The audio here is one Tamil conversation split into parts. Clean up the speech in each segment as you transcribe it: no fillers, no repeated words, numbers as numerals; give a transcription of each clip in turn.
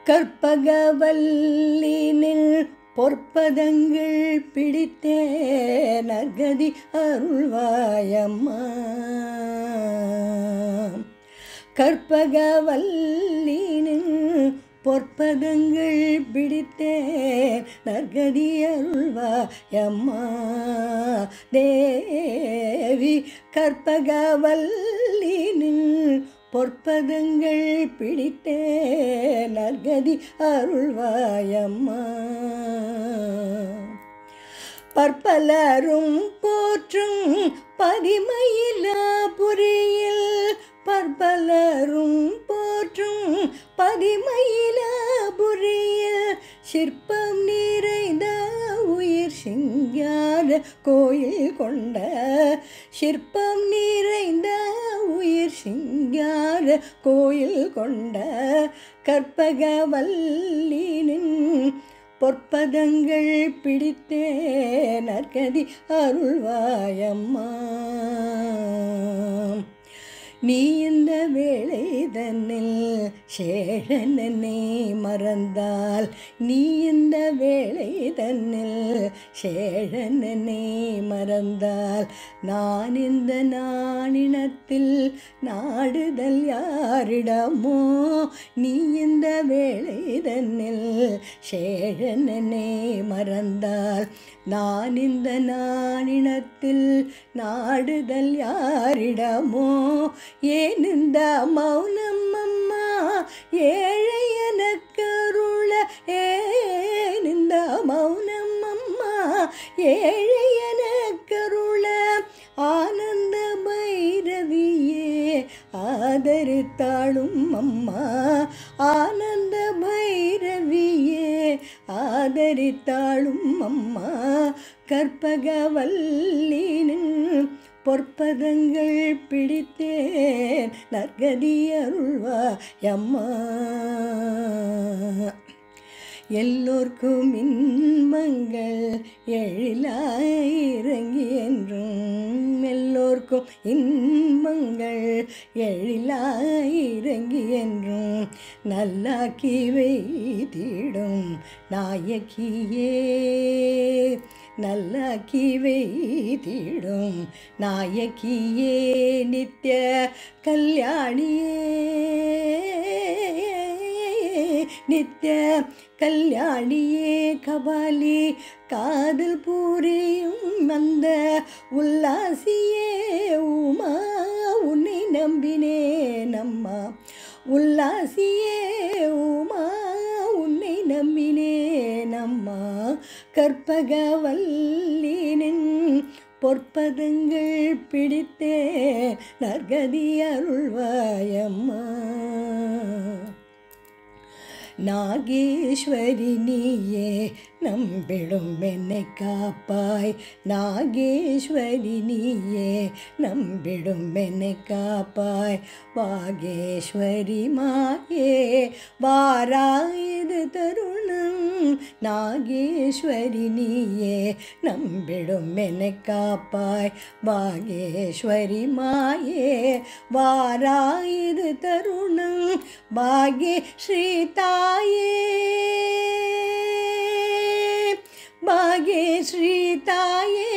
கற்பகவல்லினில் பொற்பதங்கள் பிடித்தே நற்கதி அருள்வாயம்மா. கற்பகவல்லினில் பொற்பதங்கள் பிடித்தே நற்கதி அருள்வாயம்மா. தேவி கற்பகவல்லினில் பொற்பதங்கள் பிடித்தே நற்கதி அருள்வாயம்மா. பற்பலரும் போற்றும் பதிமயிலாபுரியில் பற்பலரும் போற்றும் பதிமயிலாபுரியில் சிற்பம் நிறைந்த உயிர் சிங்கார கோயில் கொண்ட சிற்பம் நிறைந்த உயிர் சிங்கார கோயில் கொண்ட கற்பகவல்லினின் பொற்பதங்கள் பிடித்தே நற்கதி அருள்வாயம்மா. நீ இந்த வேளை தன்னில் சேழனே மறந்தால் நீ இந்த வேளை தன்னில் சேழனே மறந்தால் நான் இந்த நாணினத்தில் நாடுதல் யாரிடமோ. நீ இந்த வேளை தன்னில் சேழனே மறந்தால் நான் இந்த நாணினத்தில் நாடுதல் யாரிடமோ. ஏன் இந்த மௌனம் அம்மா ஏழை எனக்கருள. ஏன் இந்த மௌனம் அம்மா ஏழை எனக்கருள. ஆனந்த பைரவியே ஆதரித்தாளும் அம்மா. ஆனந்த பைரவியே ஆதரித்தாளும் அம்மா. கற்பகவல்லினின் பொற்பதங்கள் பிடித்தேன் நற்கதி அருள்வாயம்மா. எல்லோர்க்கும் இன்பங்கள் எழிலாயிறங்கி என்றும் எல்லோர்க்கும் இன்பங்கள் எழிலாயிறங்கி என்றும் நல்லாக்கி வைத்திடும் நாயகியே. நல்லாக்கி வைத்திடும் நாயகியே நித்ய கல்யாணியே. நித்ய கல்யாணியே கபாலி காதல் பூரியும் அந்த உல்லாசியே உமா உன்னை நம்பினேன் அம்மா. உல்லாசியே உமா உன்னை நம்பினேன் அம்மா. கற்பகவல்லினின் பொற்பதங்கள் பிடித்தே நற்கதி அருள்வாயம்மா. நாகேஸ்வரி நீயே நம்பிடும் என்னை காப்பாய். நாகேஸ்வரி நீயே நம்பிடும் என்னை காப்பாய். வாகேஸ்வரி மாயே வாராயுது தருணம். நாகேஸ்வரி நீயே நம்பிடும் என்னை காப்பாய். வாகேஸ்வரி மாயே வாராயுது தருணம். பாகே ஸ்ரீ தாயே பாகேஸ்ரீ தாயே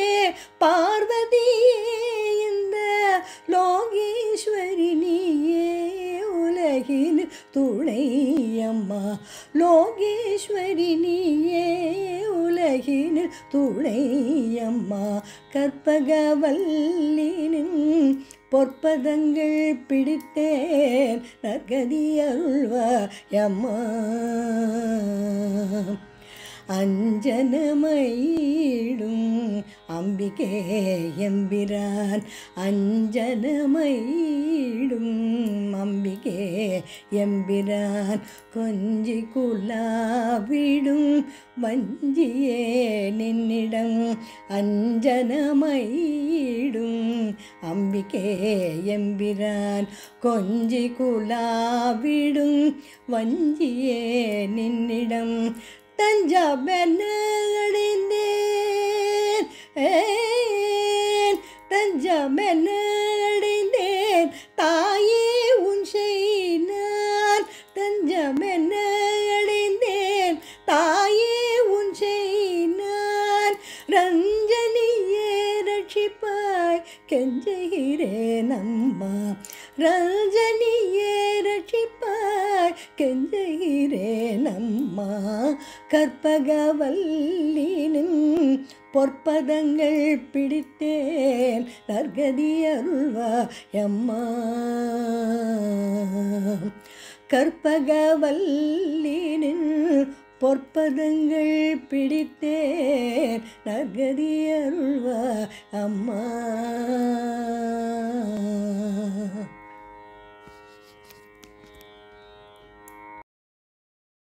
பார்வதியே இந்த லோகேஸ்வரி நீயே உலகின் துணையம்மா. லோகேஸ்வரி நீயே உலகின் துணையம்மா. கற்பகவல்லினின் பொற்பதங்கள் பிடித்தேன் நற்கதி அருள்வாயம்மா. அஞ்சனமயிடும் அம்பிகே எம்பிரான். அஞ்சனமயிடும் அம்பிகே எம்பிரான். கொஞ்சி குலாவிடும் வஞ்சியே நின்னிடம். அஞ்சனமயிடும் அம்பிகே எம்பிரான். கொஞ்சி குலாவிடும் வஞ்சியே நின்னிடம். தஞ்சமென அடைந்தேன் தஞ்சமென அடைந்தேன் தாயே உன் செய் நான். தஞ்சமென கெஞ்சுகிறேனம்மா ரஞ்சனியே ரட்சிப்பாய் கெஞ்சுகிறேனம்மா கற்பகவல்லினின் பொற்பதங்கள் பிடித்தேன் நற்கதி அருள்வாயம்மா கற்பகவல்லினின் பொற்பதங்கள் பிடித்தேன் நற்கதி அருள்வாய் அம்மா.